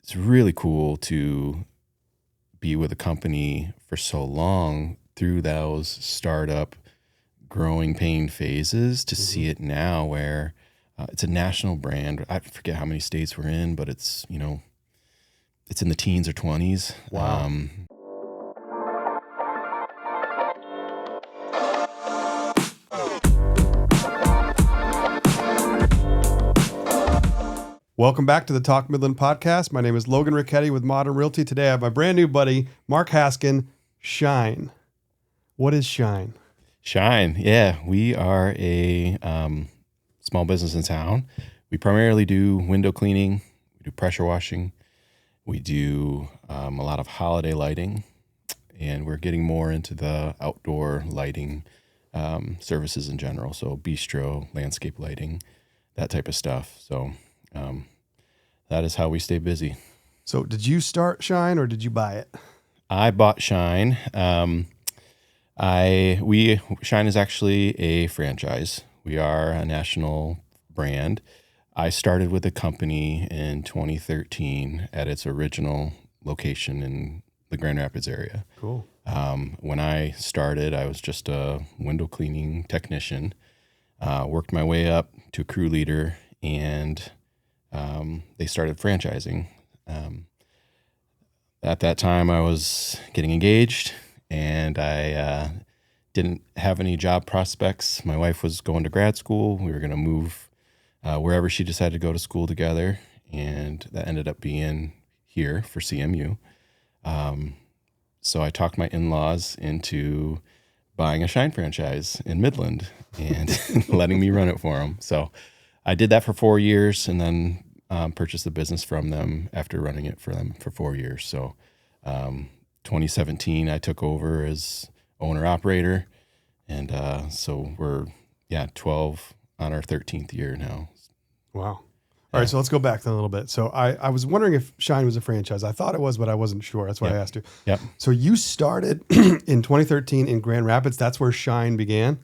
it's really cool to be with a company for so long through those startup growing pain phases to see it now where it's a national brand. I forget how many states we're in, but it's, it's in the teens or 20s. Wow. Welcome back to the Talk Midland podcast. My name is Logan Ricchetti with Modern Realty. Today I have my brand new buddy, Mark Haskin. Shine. What is Shine? Shine. Yeah, we are a small business in town. We primarily do window cleaning. We do pressure washing. We do a lot of holiday lighting. And we're getting more into the outdoor lighting services in general. So bistro, landscape lighting, that type of stuff. So that is how we stay busy. So did you start Shine or did you buy it? I bought Shine. Shine is actually a franchise. We are a national brand. I started with the company in 2013 at its original location in the Grand Rapids area. Cool. When I started, I was just a window cleaning technician. Worked my way up to a crew leader, and they started franchising. At that time, I was getting engaged, and I didn't have any job prospects. My wife was going to grad school. We were going to move wherever she decided to go to school together, and that ended up being here for CMU. So I talked my in-laws into buying a Shine franchise in Midland and letting me run it for them. So I did that for 4 years, and then purchased the business from them after running it for them for 4 years. So 2017, I took over as owner-operator, and so we're 12 on our 13th year now. Wow. All right, so let's go back then a little bit. So I was wondering if Shine was a franchise. I thought it was, but I wasn't sure. That's why I asked you. Yep. So you started in 2013 in Grand Rapids. That's where Shine began?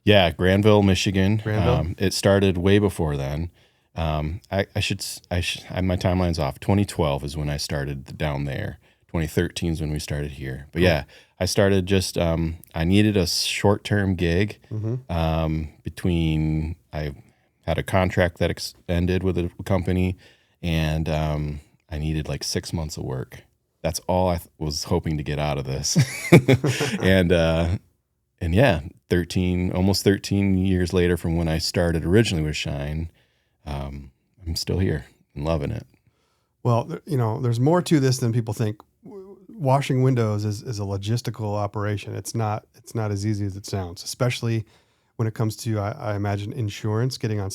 Yeah, Granville, Michigan. Granville? It started way before then. My timeline's off. 2012 is when I started down there. 2013 is when we started here. But yeah, I started just, I needed a short-term gig between, I had a contract that ended with a company, and I needed like 6 months of work. That's all I was hoping to get out of this. And yeah, almost 13 years later from when I started originally with Shine, I'm still here and loving it. Well, there's more to this than people think. Washing windows is a logistical operation. It's not as easy as it sounds, especially when it comes to, I imagine, insurance, getting on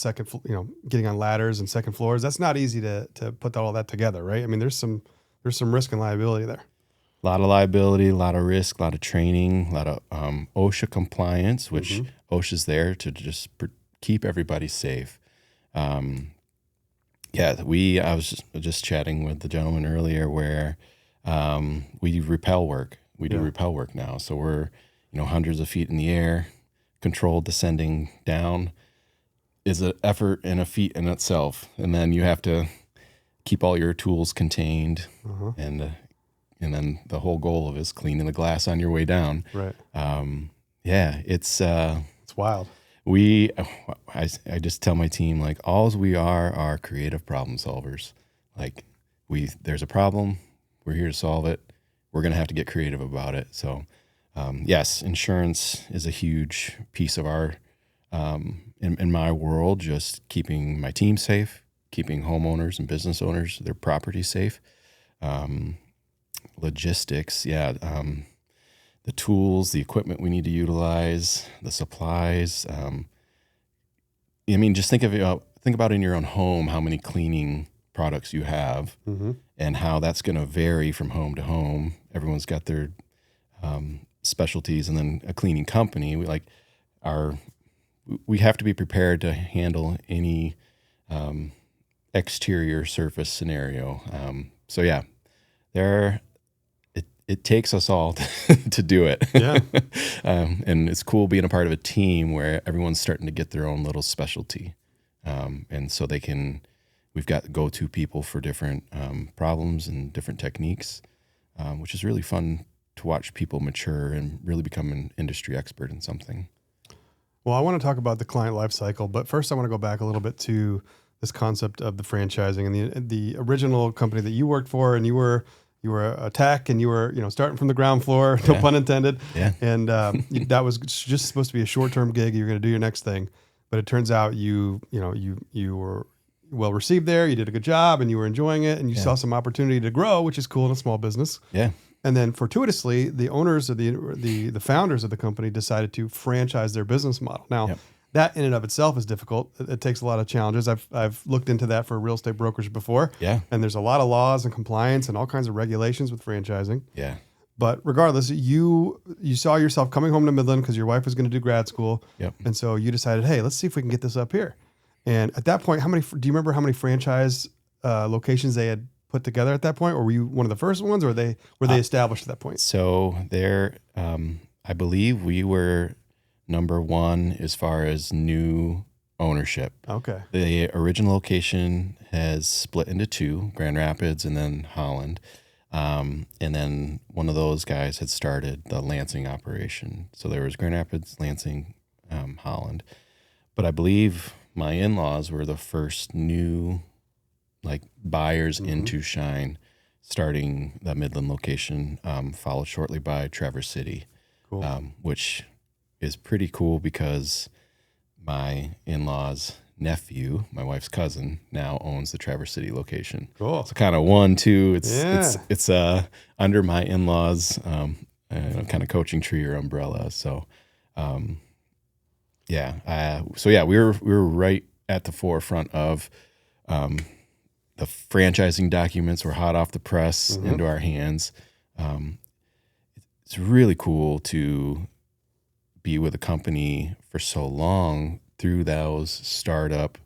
getting on ladders and second floors. That's not easy to put all that together, right? I mean, there's some risk and liability there. A lot of liability, a lot of risk, a lot of training, a lot of OSHA compliance, which OSHA's there to just keep everybody safe. I was just chatting with the gentleman earlier where we do repel work. We do repel work now. So we're, hundreds of feet in the air, controlled descending down is an effort and a feat in itself. And then you have to keep all your tools contained, and then the whole goal of it is cleaning the glass on your way down. Right. It's wild. I just tell my team, like, all we are creative problem solvers. Like, there's a problem, we're here to solve it. We're going to have to get creative about it. So, yes, insurance is a huge piece of our, in my world, just keeping my team safe, keeping homeowners and business owners, their property safe. Logistics, the tools, the equipment we need to utilize, the supplies. Just think about in your own home how many cleaning products you have, and how that's going to vary from home to home. Everyone's got their specialties, and then a cleaning company. We have to be prepared to handle any exterior surface scenario. It takes us all to do it. Yeah. And it's cool being a part of a team where everyone's starting to get their own little specialty. And so they can we've got go-to people for different problems and different techniques, which is really fun to watch people mature and really become an industry expert in something. Well, I want to talk about the client life cycle, but first I want to go back a little bit to this concept of the franchising and the original company that you worked for, and you were a tech, and you were starting from the ground floor, no pun intended. Yeah. And that was just supposed to be a short-term gig. You're going to do your next thing, but it turns out you were well received there. You did a good job, and you were enjoying it, and you saw some opportunity to grow, which is cool in a small business. Yeah. And then fortuitously, the owners of the founders of the company decided to franchise their business model. Now, that in and of itself is difficult. It takes a lot of challenges. I've looked into that for real estate brokers before. Yeah. And there's a lot of laws and compliance and all kinds of regulations with franchising. Yeah. But regardless, you saw yourself coming home to Midland because your wife was going to do grad school. Yep. And so you decided, hey, let's see if we can get this up here. And at that point, do you remember how many franchise locations they had put together at that point, or were you one of the first ones, or were they established at that point? So there, I believe we were number one as far as new ownership. Okay. The original location has split into two, Grand Rapids and then Holland. And then one of those guys had started the Lansing operation. So there was Grand Rapids, Lansing, Holland. But I believe my in-laws were the first new buyers into Shine, starting the Midland location, followed shortly by Traverse City, Cool. Which is pretty cool because my in-laws' nephew, my wife's cousin, now owns the Traverse City location. Cool. So kind of 1-2. It's under my in-laws, kind of coaching tree or umbrella. So, we were right at the forefront of. The franchising documents were hot off the press into our hands. It's really cool to be with a company for so long through those startup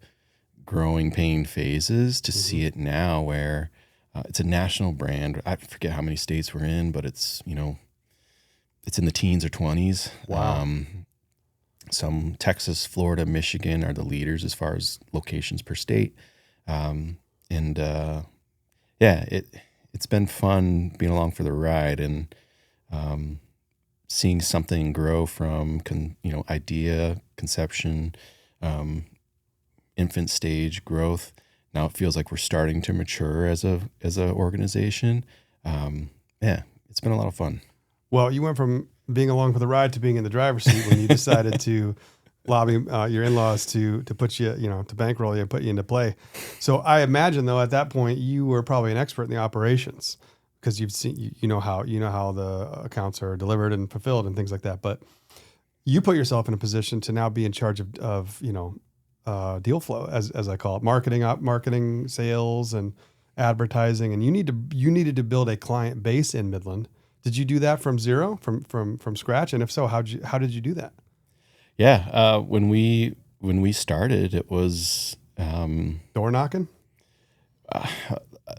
growing pain phases to see it now where it's a national brand. I forget how many states we're in, but it's in the teens or 20s. Wow. Some Texas, Florida, Michigan are the leaders as far as locations per state. It's been fun being along for the ride and seeing something grow from idea, conception, infant stage growth. Now it feels like we're starting to mature as a organization. It's been a lot of fun. Well, you went from being along for the ride to being in the driver's seat when you decided to lobby your in-laws to put you, to bankroll you and put you into play. So I imagine though, at that point, you were probably an expert in the operations because you've seen, you know how the accounts are delivered and fulfilled and things like that. But you put yourself in a position to now be in charge of deal flow, as I call it, marketing, sales, and advertising. And you needed to build a client base in Midland. Did you do that from zero, from scratch? And if so, how did you do that? Yeah, when we started, it was door knocking.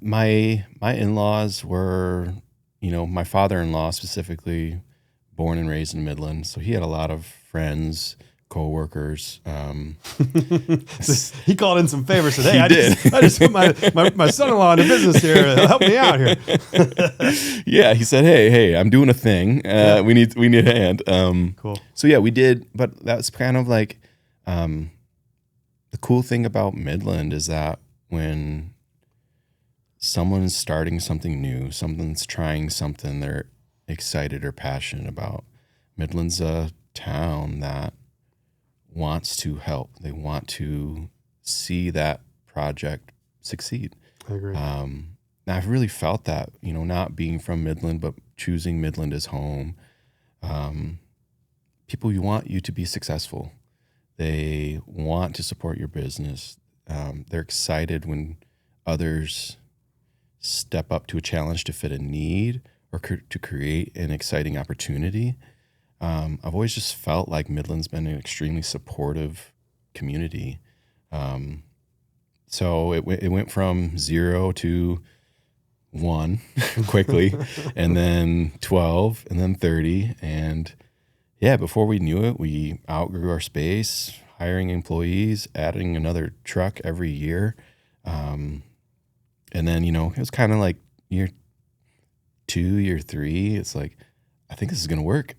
My in-laws were, my father-in-law specifically, born and raised in Midland, so he had a lot of friends, co-workers. He called in some favors. Said, "Hey, I just put my son-in-law in a business here. Help me out here." Yeah, he said, "Hey, I'm doing a thing. We need a hand." Cool. So yeah, we did, but that's kind of like the cool thing about Midland is that when someone's starting something new, someone's trying something they're excited or passionate about, Midland's a town that wants to help. They want to see that project succeed. I agree. Now I've really felt that, not being from Midland, but choosing Midland as home. People want you to be successful. They want to support your business. They're excited when others step up to a challenge to fit a need or to create an exciting opportunity. I've always just felt like Midland's been an extremely supportive community. So it went from 0 to 1 quickly, and then 12, and then 30. And yeah, before we knew it, we outgrew our space, hiring employees, adding another truck every year. And then, it was kind of like year 2, year 3, it's like, I think this is going to work.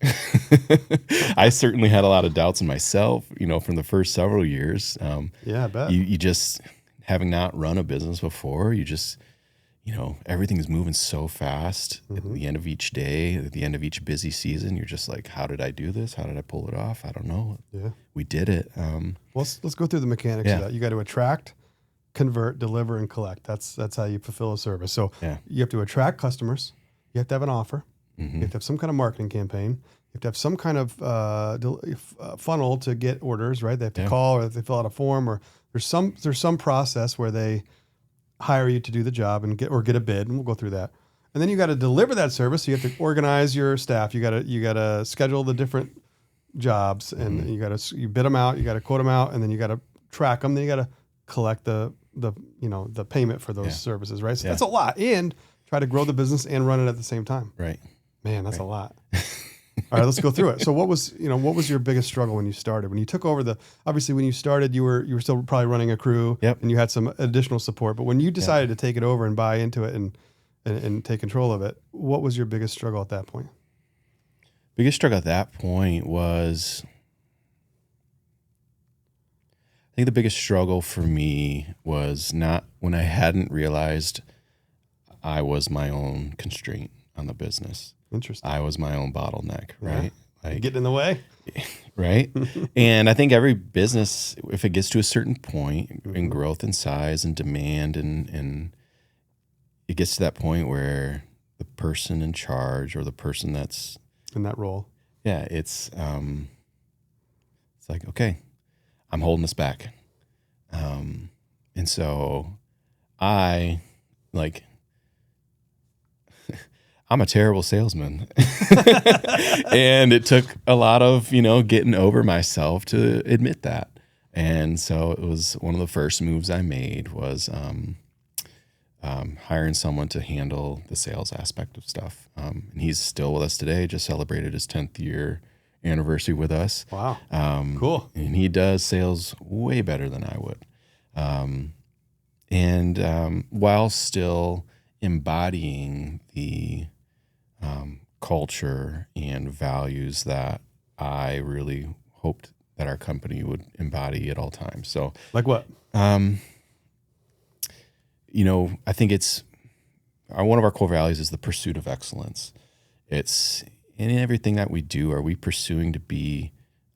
I certainly had a lot of doubts in myself, from the first several years. Yeah, I bet. You just, having not run a business before, you just, everything's moving so fast at the end of each day, at the end of each busy season. You're just like, how did I do this? How did I pull it off? I don't know. Yeah. We did it. Well, let's go through the mechanics of that. You got to attract, convert, deliver, and collect. That's how you fulfill a service. So you have to attract customers. You have to have an offer. You have to have some kind of marketing campaign. You have to have some kind of funnel to get orders, right? They have to call, or they fill out a form, or there's some process where they hire you to do the job and get a bid, and we'll go through that. And then you got to deliver that service. So you have to organize your staff. You got to schedule the different jobs, and you bid them out. You got to quote them out, and then you got to track them. Then you got to collect the payment for those services, right? So that's a lot, and try to grow the business and run it at the same time. Right. Man, that's a lot. All right, let's go through it. So what was your biggest struggle when you started? When you took over obviously when you started, you were still probably running a crew, and you had some additional support. But when you decided to take it over and buy into it and take control of it, what was your biggest struggle at that point? Biggest struggle at that point was, I think the biggest struggle for me was not when I hadn't realized I was my own constraint on the business. Interesting. I was my own bottleneck, right? Like, getting in the way. Right. And I think every business, if it gets to a certain point in growth and size and demand, and it gets to that point where the person in charge, or the person that's in that role, it's like, okay, I'm holding this back. And so I'm a terrible salesman. And it took a lot of, getting over myself to admit that. And so it was one of the first moves I made was hiring someone to handle the sales aspect of stuff. And he's still with us today, just celebrated his 10th year anniversary with us. Wow. Cool. And he does sales way better than I would. While still embodying the culture and values that I really hoped that our company would embody at all times. So, like what? I think it's one of our core values is the pursuit of excellence. It's in everything that we do. Are we pursuing to be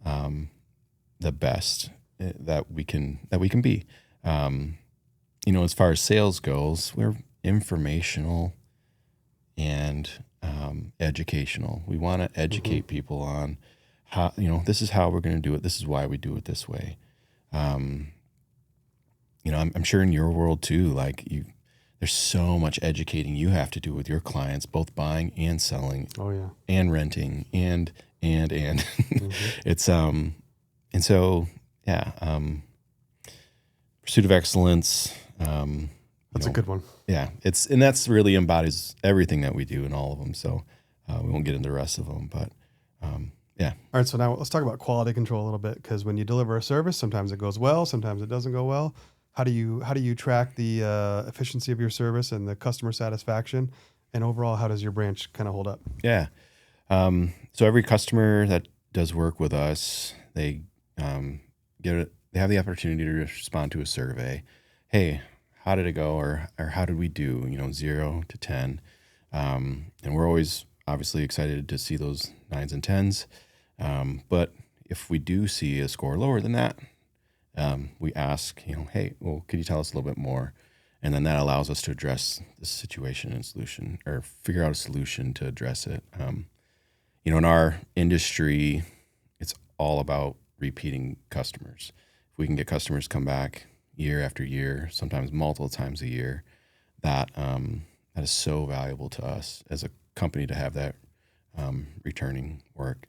the best that we can be? As far as sales goes, we're informational and educational. We want to educate people on how, this is how we're going to do it. This is why we do it this way. I'm sure in your world too, there's so much educating you have to do with your clients, both buying and selling. Oh yeah. And renting and it's, and so, pursuit of excellence. That's a good one. Yeah. That's really embodies everything that we do in all of them. So, we won't get into the rest of them, but, yeah. All right. So now let's talk about quality control a little bit, because when you deliver a service, sometimes it goes well, sometimes it doesn't go well. How do you track the efficiency of your service and the customer satisfaction, and overall, how does your branch kind of hold up? Yeah. So every customer that does work with us, they have the opportunity to respond to a survey. Hey, how did it go, or how did we do? 0 to 10, and we're always obviously excited to see those 9s and 10s. But if we do see a score lower than that, we ask, hey, well, could you tell us a little bit more? And then that allows us to address the situation and solution, or figure out a solution to address it. In our industry, it's all about repeating customers. If we can get customers come back year after year, sometimes multiple times a year, that is so valuable to us as a company to have that returning work.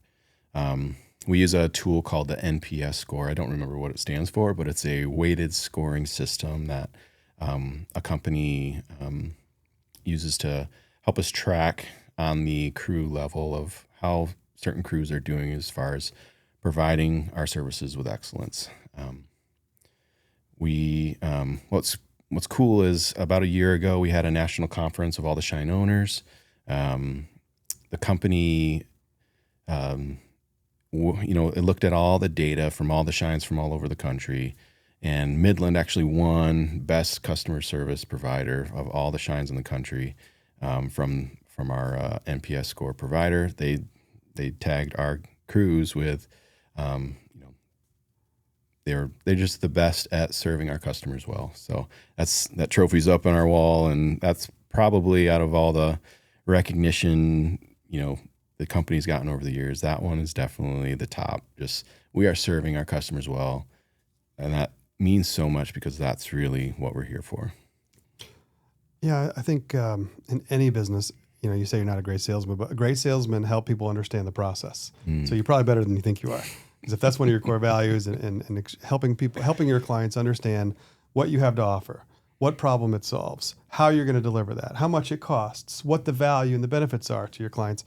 We use a tool called the NPS score. I don't remember what it stands for, but it's a weighted scoring system that a company uses to help us track on the crew level of how certain crews are doing as far as providing our services with excellence. What's what's cool is about a year ago, we had a national conference of all the Shine owners. The company, it looked at all the data from all the Shines from all over the country, and Midland actually won best customer service provider of all the Shines in the country from our NPS score provider. They tagged our crews with, they're just the best at serving our customers well. So that trophy's up on our wall, and that's probably out of all the recognition, the company's gotten over the years, that one is definitely the top. Just, we are serving our customers well, and that means so much because that's really what we're here for. Yeah, I think in any business, you say you're not a great salesman, but a great salesman help people understand the process. So you're probably better than you think you are. Because if that's one of your core values, and helping your clients understand what you have to offer, what problem it solves, how you're going to deliver that, how much it costs, what the value and the benefits are to your clients,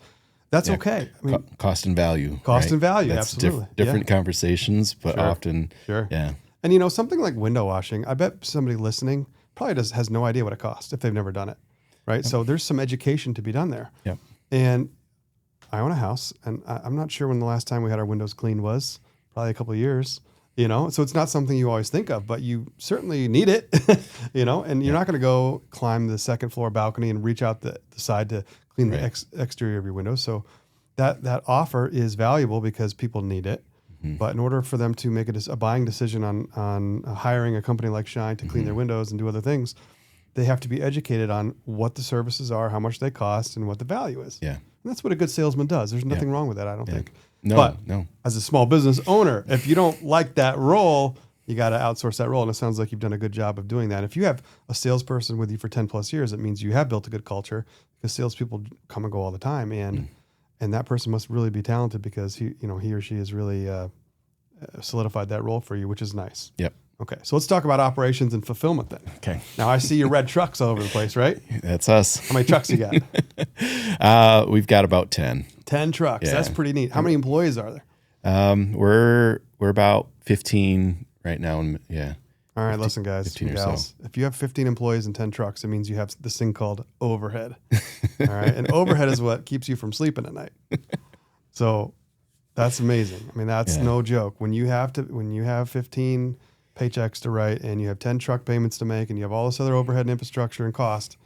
that's okay. I mean, cost and value. Cost and value, That's absolutely. Different conversations, but often. Sure. Yeah. And something like window washing, I bet somebody listening probably has no idea what it costs if they've never done it, right? Yep. So there's some education to be done there. Yep. And I own a house, and I'm not sure when the last time we had our windows cleaned was. Probably a couple of years. So it's not something you always think of, but you certainly need it, and you're not going to go climb the second floor balcony and reach out the side to clean the exterior of your windows. So that offer is valuable because people need it. But in order for them to make a buying decision on hiring a company like Shine to clean their windows and do other things, they have to be educated on what the services are, how much they cost, and what the value is. Yeah. And that's what a good salesman does. There's nothing wrong with that, I don't think. No. As a small business owner, if you don't like that role, you got to outsource that role. And it sounds like you've done a good job of doing that. If you have a salesperson with you for 10 plus years, it means you have built a good culture, because salespeople come and go all the time. And that person must really be talented, because he or she has really solidified that role for you, which is nice. Yep. Okay. So let's talk about operations and fulfillment then. Okay. Now I see your red trucks all over the place, right? That's us. How many trucks you got? We've got about 10. 10 trucks. Yeah. That's pretty neat. How many employees are there? We're about 15 right now. And All right, listen, guys 15 and or gals. so. If you have 15 employees and 10 trucks, it means you have this thing called overhead. All right, and overhead is what keeps you from sleeping at night. So that's amazing. I mean, that's no joke. When you have 15 paychecks to write, and you have 10 truck payments to make, and you have all this other overhead and infrastructure and cost,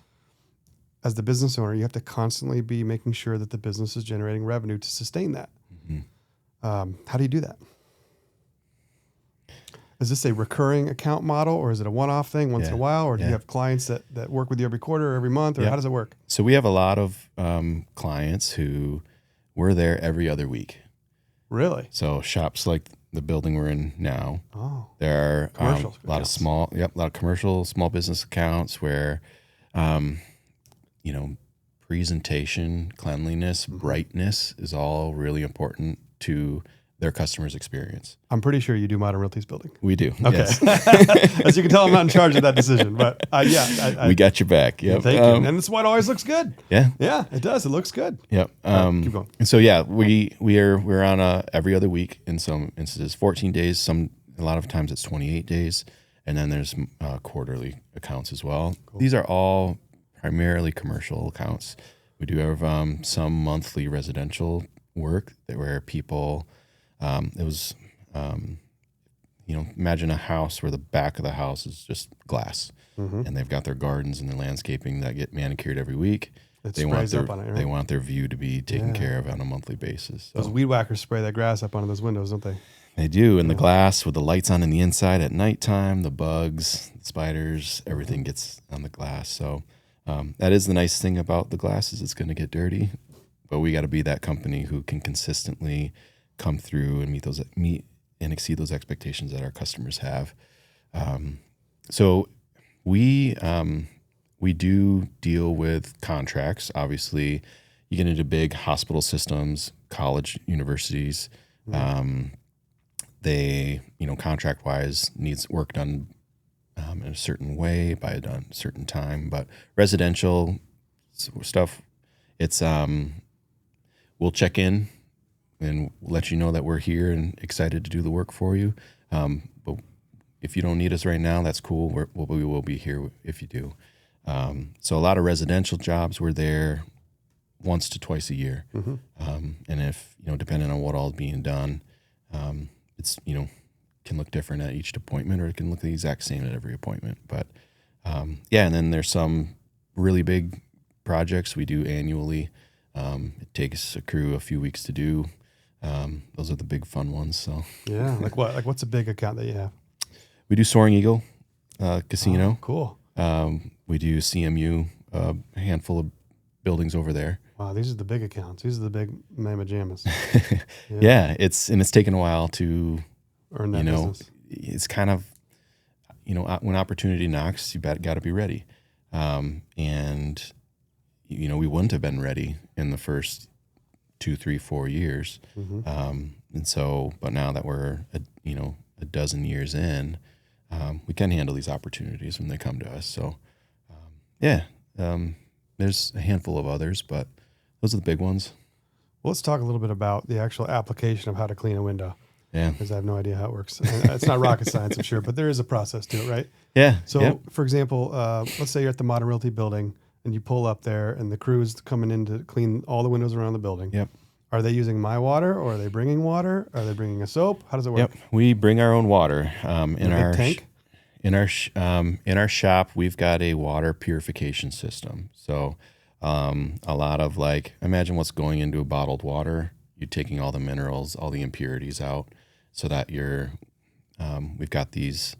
as the business owner, you have to constantly be making sure that the business is generating revenue to sustain that. How do you do that? Is this a recurring account model, or is it a one-off thing once in a while, or do you have clients that work with you every quarter or every month, or how does it work? So we have a lot of clients who we're there every other week. Really? So shops like the building we're in now. Oh, there are a lot accounts. of a lot of commercial small business accounts where, presentation, cleanliness, brightness is all really important to their customer's experience. I'm pretty sure you do Modern Realty's building. We do. Okay. Yes. As you can tell, I'm not in charge of that decision, but we got your back. Yep. Thank you. And that's why it always looks good. Yeah. Yeah, it does. It looks good. Yep. Keep going. And so we're on a every other week in some instances, 14 days. A lot of times it's 28 days, and then there's quarterly accounts as well. Cool. These are all primarily commercial accounts. We do have some monthly residential work where people. Imagine a house where the back of the house is just glass, and they've got their gardens and their landscaping that get manicured every week. They want their view to be taken care of on a monthly basis. So. Those weed whackers spray that grass up onto those windows, don't they? They do, and the glass with the lights on in the inside at nighttime, the bugs, the spiders, everything gets on the glass. So that is the nice thing about the glass, is it's going to get dirty, but we got to be that company who can consistently come through and meet and exceed those expectations that our customers have. So we do deal with contracts. Obviously, you get into big hospital systems, college, universities. They, contract wise, needs work done in a certain way by a certain time. But residential stuff, it's we'll check in and let you know that we're here and excited to do the work for you. But if you don't need us right now, that's cool. We will be here if you do. So a lot of residential jobs, we're there once to twice a year. Mm-hmm. And if, depending on what all is being done, it's, can look different at each appointment, or it can look the exact same at every appointment. But yeah, and then there's some really big projects we do annually. It takes a crew a few weeks to do. Those are the big fun ones. So yeah, like what? Like what's a big account that you have? we do Soaring Eagle Casino. Oh, cool. We do CMU, a handful of buildings over there. Wow, these are the big accounts. These are the big mamma jammas. Yeah, it's taken a while to Earn that business. It's kind of, when opportunity knocks, you got to be ready. And, we wouldn't have been ready in the first 2, 3, 4 years. Mm-hmm. And so, but now that we're, a dozen years in, we can handle these opportunities when they come to us. So, there's a handful of others, but those are the big ones. Well, let's talk a little bit about the actual application of how to clean a window. Yeah. Because I have no idea how it works. It's not rocket science, I'm sure, but there is a process to it, right? Yeah. So, for example, let's say you're at the Modern Realty building and you pull up there and the crew's coming in to clean all the windows around the building. Yep. Are they using my water, or are they bringing water? Are they bringing a soap? How does it work? Yep. We bring our own water in our tank. In our shop, we've got a water purification system. So a lot of, like, imagine what's going into a bottled water. You're taking all the minerals, all the impurities out, so that we've got these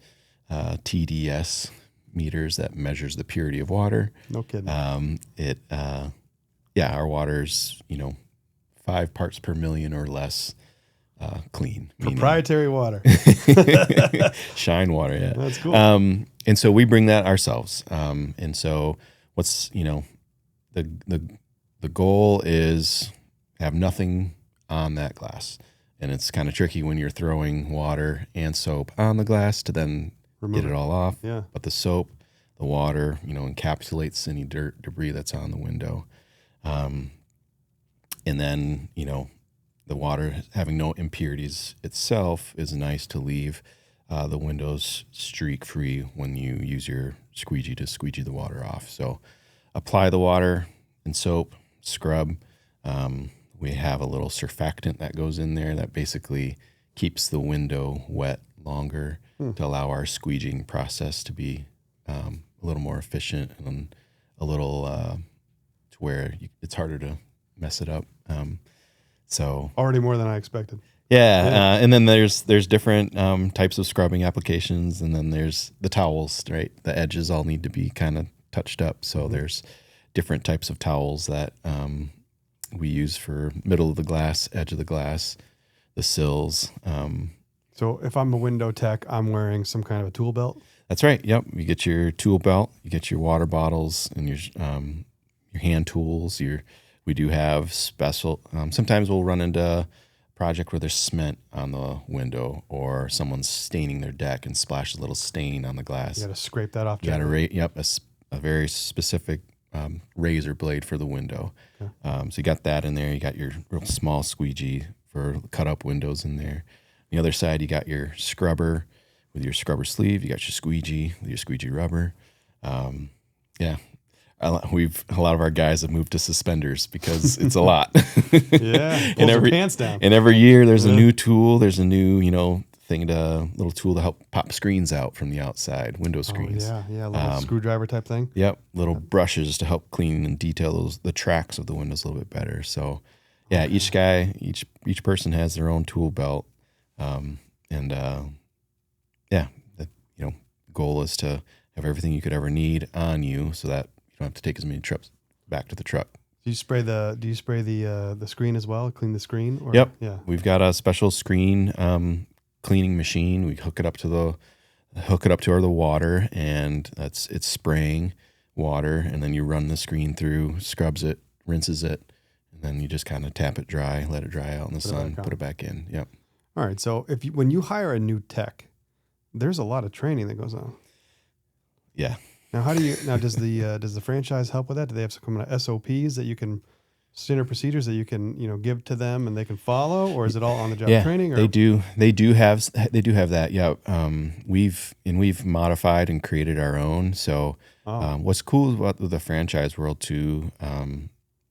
TDS meters that measures the purity of water. No kidding. Our water's 5 parts per million or less clean. Proprietary water. Shine water, yeah. That's cool. And so we bring that ourselves. And so what's, the goal is have nothing on that glass. And it's kind of tricky when you're throwing water and soap on the glass to then get it all off. Yeah. But the soap, the water, encapsulates any dirt, debris that's on the window. And then, the water having no impurities itself is nice to leave the windows streak free when you use your squeegee to squeegee the water off. So apply the water and soap, scrub. We have a little surfactant that goes in there that basically keeps the window wet longer to allow our squeegeeing process to be a little more efficient and a little to where it's harder to mess it up. So already more than I expected. Yeah. And then there's different types of scrubbing applications, and then there's the towels, right? The edges all need to be kind of touched up. So there's different types of towels that we use for middle of the glass, edge of the glass, the sills. So if I'm a window tech, I'm wearing some kind of a tool belt? That's right. Yep. You get your tool belt, you get your water bottles, and your hand tools. We do have special. Sometimes we'll run into a project where there's cement on the window, or someone's staining their deck and splash a little stain on the glass. You got to scrape that off. You got to a very specific razor blade for the window. Okay. So you got that in there. You got your real small squeegee for cut up windows in there. On the other side, you got your scrubber with your scrubber sleeve. You got your squeegee with your squeegee rubber. Yeah. A lot of our guys have moved to suspenders because it's a lot. Yeah, pulls your pants down. And every year there's a new tool. There's a new, little tool to help pop screens out from the outside, window screens. Oh, yeah, little screwdriver type thing. Yep, little brushes to help clean and detail the tracks of the windows a little bit better. So, yeah, each person has their own tool belt, the goal is to have everything you could ever need on you, so that you don't have to take as many trips back to the truck. Do you spray the screen as well? Clean the screen? Or, Yep. Yeah. We've got a special screen cleaning machine. We hook it up to the water, and it's spraying water, and then you run the screen through, scrubs it, rinses it, and then you just kind of tap it dry, let it dry out in the sun, put it back in. Yep. All right. So when you hire a new tech, there's a lot of training that goes on. Yeah. Now, does the franchise help with that? Do they have some kind of SOPs that you can standard procedures that you can, give to them and they can follow, or is it all on the job Yeah, training? Or they do have that. Yeah. We've modified and created our own. So oh, what's cool about the franchise world too,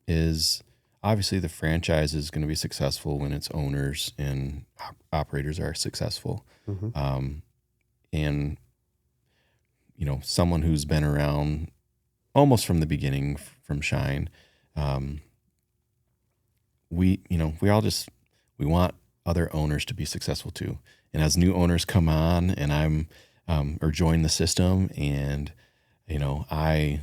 is obviously the franchise is going to be successful when its owners and operators are successful. hmm And someone who's been around almost from the beginning from Shine, um, we all just we want other owners to be successful too. And as new owners come on and or join the system, and I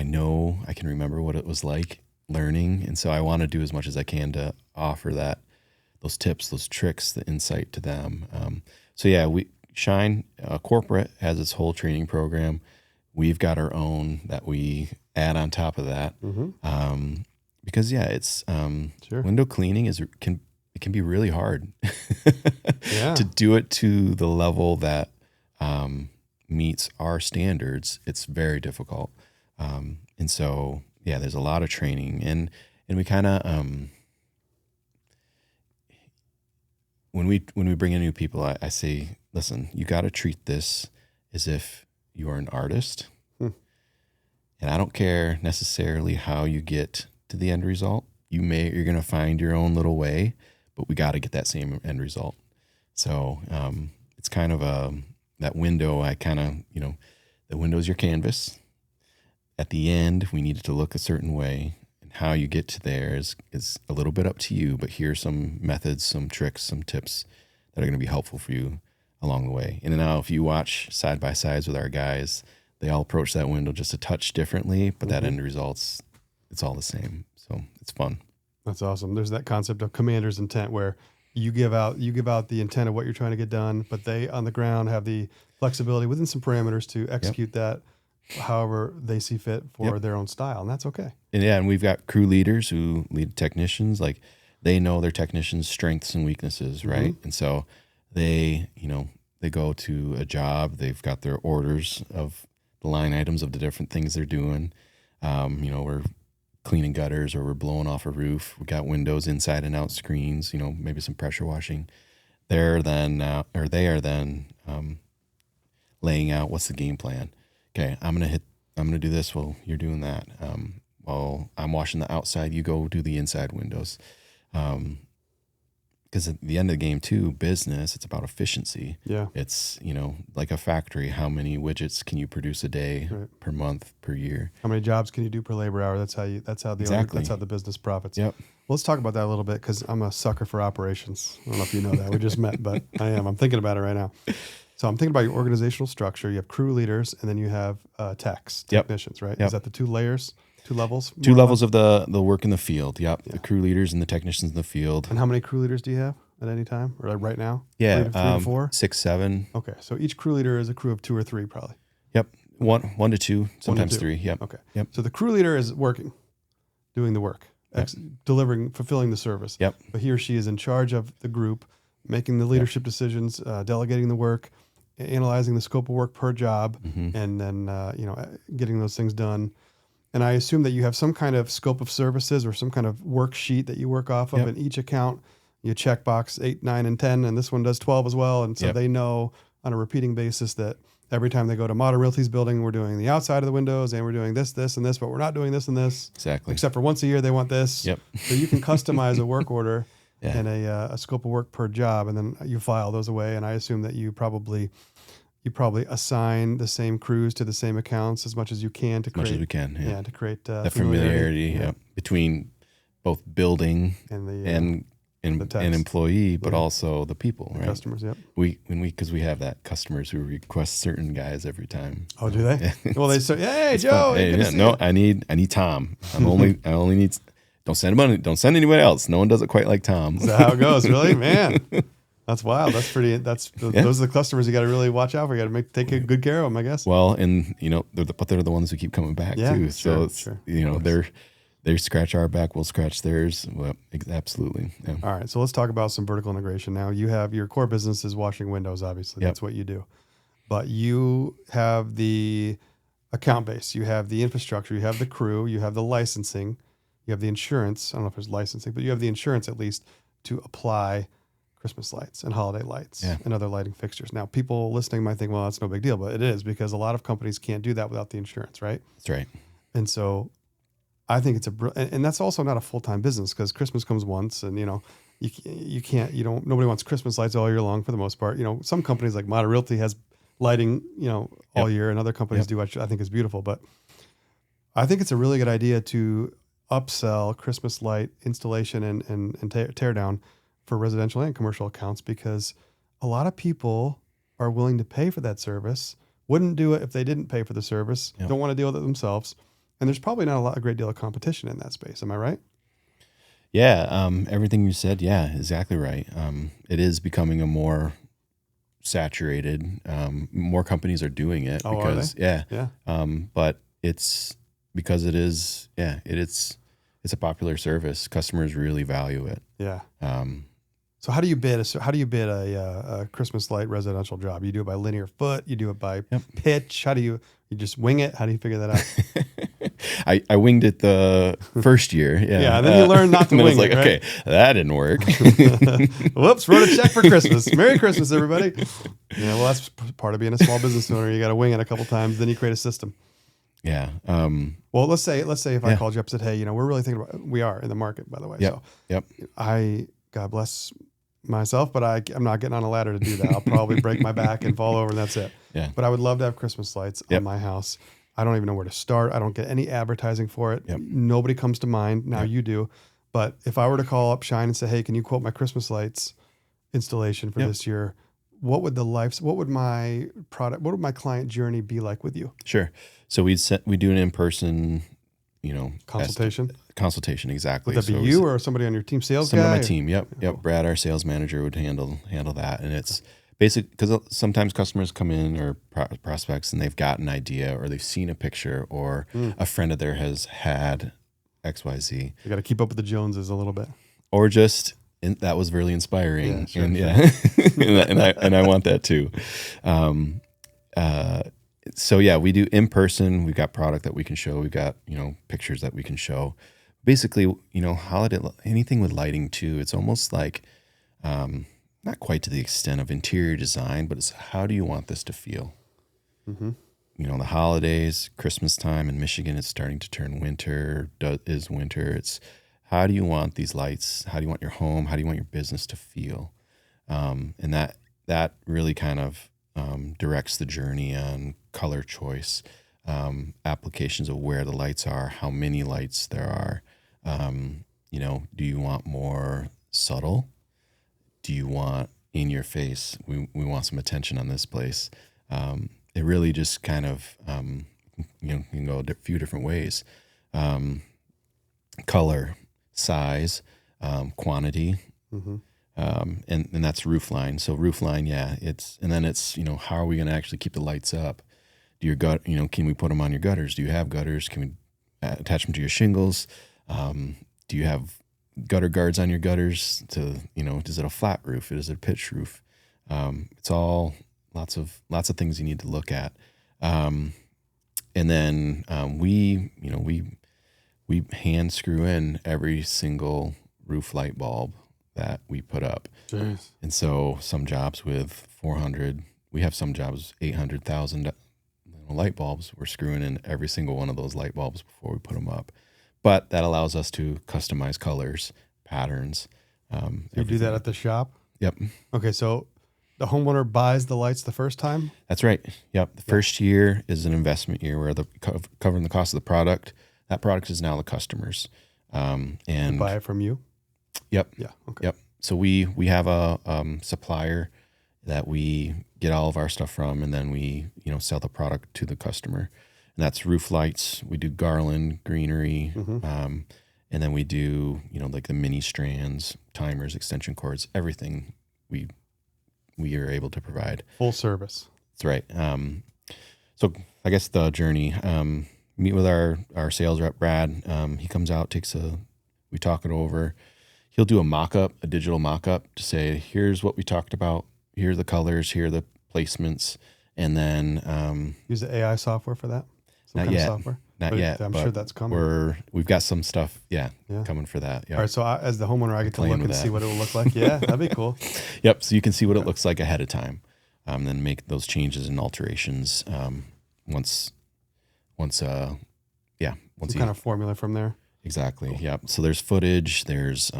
know I can remember what it was like learning, and so I want to do as much as I can to offer those tips, those tricks, the insight to them. So yeah, we Shine corporate has its whole training program. We've got our own that we add on top of that. Because yeah, it's sure. window cleaning it can be really hard Yeah. to do it to the level that meets our standards. It's very difficult, and so yeah, there's a lot of training, and we kind of when we bring in new people, I say, listen, you got to treat this as if you are an artist, Hmm. and I don't care necessarily how you get to the end result. You're going to find your own little way, but we got to get that same end result. So it's kind of that window. The window's your canvas. At the end, we need it to look a certain way, and how you get to there is a little bit up to you. But here's some methods, some tricks, some tips that are going to be helpful for you along the way. And now, if you watch side by sides with our guys, they all approach that window just a touch differently, but that end results, it's all the same. So it's fun. That's awesome. There's that concept of commander's intent where you give out the intent of what you're trying to get done, but they on the ground have the flexibility within some parameters to execute that however they see fit for their own style, and that's okay. And we've got crew leaders who lead technicians. Like, they know their technicians' strengths and weaknesses, right? And so they go to a job, they've got their orders of the line items of the different things they're doing. We're cleaning gutters, or we're blowing off a roof. We got windows inside and out screens, maybe some pressure washing. They are then laying out what's the game plan. Okay, I'm gonna do this while you're doing that. While I'm washing the outside, you go do the inside windows. Because at the end of the game too, business, it's about efficiency. Yeah. It's, like a factory, how many widgets can you produce a day, per month, per year? How many jobs can you do per labor hour? That's how the business profits. Yep. Well, let's talk about that a little bit, because I'm a sucker for operations. I don't know if you know that. We just met, but I am. I'm thinking about it right now. So I'm thinking about your organizational structure. You have crew leaders, and then you have technicians, right? Yep. Is that the two levels? Two levels of the work in the field. Yep. The crew leaders and the technicians in the field. And how many crew leaders do you have at any time, or like right now? Yeah. 3 to 4? 6, 7. Okay. So each crew leader is a crew of 2 or 3 probably. Yep. One to 2, sometimes 3. Yep. Okay. Yep. So the crew leader is working, doing the work, delivering, fulfilling the service. Yep. But he or she is in charge of the group, making the leadership decisions, delegating the work, analyzing the scope of work per job, and then getting those things done. And I assume that you have some kind of scope of services or some kind of worksheet that you work off of. In each account, you check box 8, 9, and 10, and this one does 12 as well. And so they know on a repeating basis that every time they go to Modern Realty's building, we're doing the outside of the windows, and we're doing this, this, and this, but we're not doing this and this. Exactly. Except for once a year, they want this. Yep. So you can customize a work order and a scope of work per job, and then you file those away. And I assume that you probably assign the same crews to the same accounts as much as you can to create. As much as we can. Yeah. To create that familiarity between both building and employee, but also the people, right? Customers. Yep. Because we have that customers who request certain guys every time. Oh, do they? Well, they say, "Hey, Joe, I need Tom. I only need. Don't send anybody else. No one does it quite like Tom." Is that how it goes? Really, man? That's wild. That's pretty. Those are the customers you got to really watch out for. You got to take good care of them, I guess. Well, and they're the ones who keep coming back too. So they scratch our back, we'll scratch theirs. Well, absolutely. Yeah. All right. So let's talk about some vertical integration now. You have your core business is washing windows. Obviously, that's what you do. But you have the account base. You have the infrastructure. You have the crew. You have the licensing. you have the insurance. I don't know if there's licensing, but you have the insurance at least to apply Christmas lights and holiday lights and other lighting fixtures. Now, people listening might think, well, that's no big deal, but it is, because a lot of companies can't do that without the insurance, right? That's right. And so I think and that's also not a full-time business, because Christmas comes once, and nobody wants Christmas lights all year long for the most part. Some companies like Modern Realty has lighting, all year, and other companies do, which I think is beautiful. But I think it's a really good idea to upsell Christmas light installation and tear down for residential and commercial accounts, because a lot of people are willing to pay for that service, wouldn't do it if they didn't pay for the service, don't want to deal with it themselves. And there's probably not a great deal of competition in that space. Am I right? Yeah. Everything you said. Yeah, exactly right. It is becoming a more saturated, more companies are doing it because, but it's because it is, it's a popular service. Customers really value it. Yeah. So how do you bid a Christmas light residential job? You do it by linear foot. You do it by pitch. How do you just wing it? How do you figure that out? I winged it the first year. Yeah. And then you learn not to wing it. Right? Okay, that didn't work. Whoops, wrote a check for Christmas. Merry Christmas, everybody. Yeah, well, that's part of being a small business owner. You got to wing it a couple times, then you create a system. Yeah. Well, let's say if I called you up and said, hey, we're really thinking about, we are in the market, by the way. Yep. So God bless myself, but I'm not getting on a ladder to do that. I'll probably break my back and fall over, and that's it. Yeah. But I would love to have Christmas lights on my house. I don't even know where to start. I don't get any advertising for it. Nobody comes to mind. Now you do. But if I were to call up Shine and say, hey, can you quote my Christmas lights installation for this year? What would my client journey be like with you? Sure. So we do an in-person, consultation. Exactly. Would that be you or somebody on your team, sales guy? Some of my team. Yep. Brad, our sales manager, would handle that. And it's basic, because sometimes customers come in, or prospects, and they've got an idea, or they've seen a picture, or a friend of theirs has had XYZ. You got to keep up with the Joneses a little bit. Or just, that was really inspiring. Sure. and I want that too. So we do in person. We've got product that we can show. We've got, pictures that we can show. Basically, holiday, anything with lighting too. It's almost like, not quite to the extent of interior design, but it's how do you want this to feel? Mm-hmm. The holidays, Christmas time in Michigan, it's starting to turn winter, is winter. It's how do you want these lights? How do you want your home? How do you want your business to feel? And that really kind of directs the journey on color choice, applications of where the lights are, how many lights there are. Do you want more subtle? Do you want in your face? We want some attention on this place. It really just kind of, can go a few different ways. Color, size, quantity, and that's roof line. So roof line, it's how are we going to actually keep the lights up? Can we put them on your gutters? Do you have gutters? Can we attach them to your shingles? Do you have gutter guards on your gutters? Is it a flat roof? Is it a pitched roof? It's all lots of things you need to look at. And then we hand screw in every single roof light bulb that we put up. Jeez. And so some jobs with 400, we have some jobs 800,000 light bulbs. We're screwing in every single one of those light bulbs before we put them up. But that allows us to customize colors, patterns. You do that at the shop? Yep. Okay, so the homeowner buys the lights the first time? That's right. Yep. The first year is an investment year where they're covering the cost of the product. That product is now the customer's. And they buy it from you? Yep. Yeah. Okay. Yep. So we have a supplier that we get all of our stuff from, and then we sell the product to the customer. And that's roof lights. We do garland, greenery, and then we do like the mini strands, timers, extension cords, everything we are able to provide. Full service. That's right. So I guess the journey. Meet with our sales rep, Brad. He comes out, we talk it over. He'll do a digital mock-up to say, here's what we talked about. Here are the colors. Here are the placements. And then use the AI software for that? Some Not kind yet. of software? Not yet. I'm but sure that's coming. We've got some stuff, Yeah. coming for that. Yeah. All right. So as the homeowner, I get to playing look with and that. see what it will look like. Yeah, that'd be cool. Yep. So you can see what it looks like ahead of time, then make those changes and alterations once Some you kind of formula from there. exactly. Yep. So there's footage. There's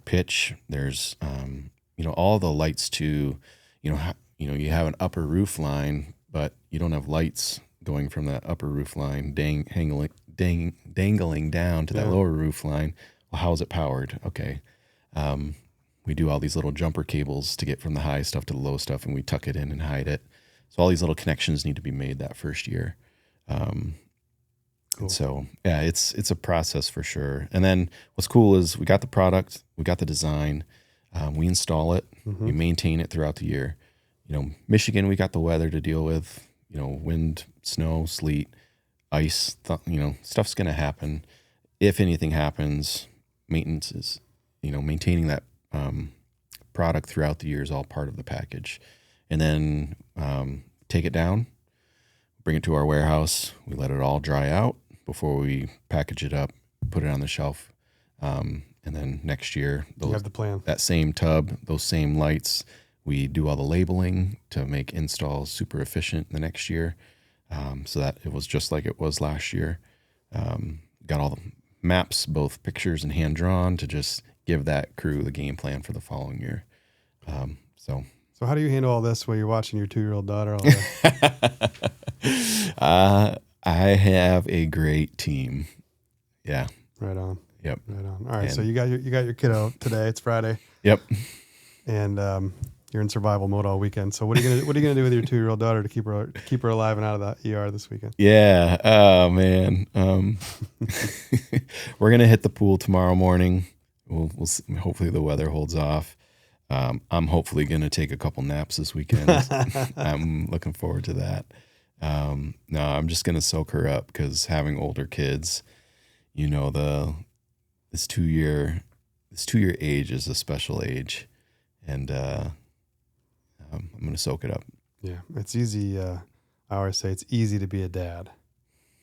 pitch. There's all the lights to you you have an upper roof line, but you don't have lights going from that upper roof line dangling down to that lower roof line. Well, how is it powered? Okay. We do all these little jumper cables to get from the high stuff to the low stuff, and we tuck it in and hide it. So all these little connections need to be made that first year. Cool. And so, yeah, it's a process for sure. And then what's cool is we got the product, we got the design, we install it, we maintain it throughout the year. Michigan, we got the weather to deal with, wind, snow, sleet, ice, stuff's going to happen. If anything happens, maintenance is, maintaining that product throughout the year is all part of the package. And then take it down, bring it to our warehouse. We let it all dry out before we package it up, put it on the shelf. And then next year, You have the plan. that same tub, those same lights, we do all the labeling to make installs super efficient the next year, so that it was just like it was last year. Got all the maps, both pictures and hand-drawn, to just give that crew the game plan for the following year. So how do you handle all this while you're watching your 2-year-old daughter all day? I have a great team. Yeah. Right on. Yep. Right on. All right. So you got your kiddo today. It's Friday. Yep. And you're in survival mode all weekend. So what are you gonna do with your 2-year-old daughter to keep her alive and out of the ER this weekend? Yeah. Oh man. We're gonna hit the pool tomorrow morning. We'll see. Hopefully the weather holds off. I'm hopefully gonna take a couple naps this weekend. I'm looking forward to that. No, I'm just gonna soak her up, because having older kids, this 2-year age is a special age, and I'm gonna soak it up. Yeah, it's easy. I always say it's easy to be a dad.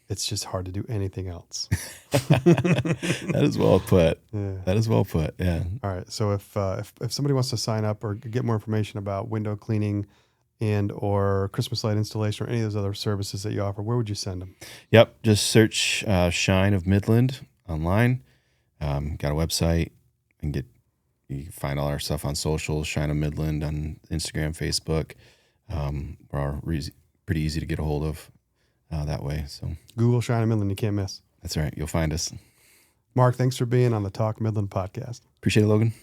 It's just hard to do anything else. That is well put. Yeah. That is well put. Yeah. All right. So if somebody wants to sign up or get more information about window cleaning and or Christmas light installation or any of those other services that you offer, where would you send them? Yep. Just search Shine of Midland online. Got a website, and you can find all our stuff on social. Shine of Midland on Instagram, Facebook. We're pretty easy to get a hold of that way. So Google Shine of Midland. You can't miss. that's right. You'll find us. Mark, thanks for being on the Talk Midland podcast. Appreciate it, Logan.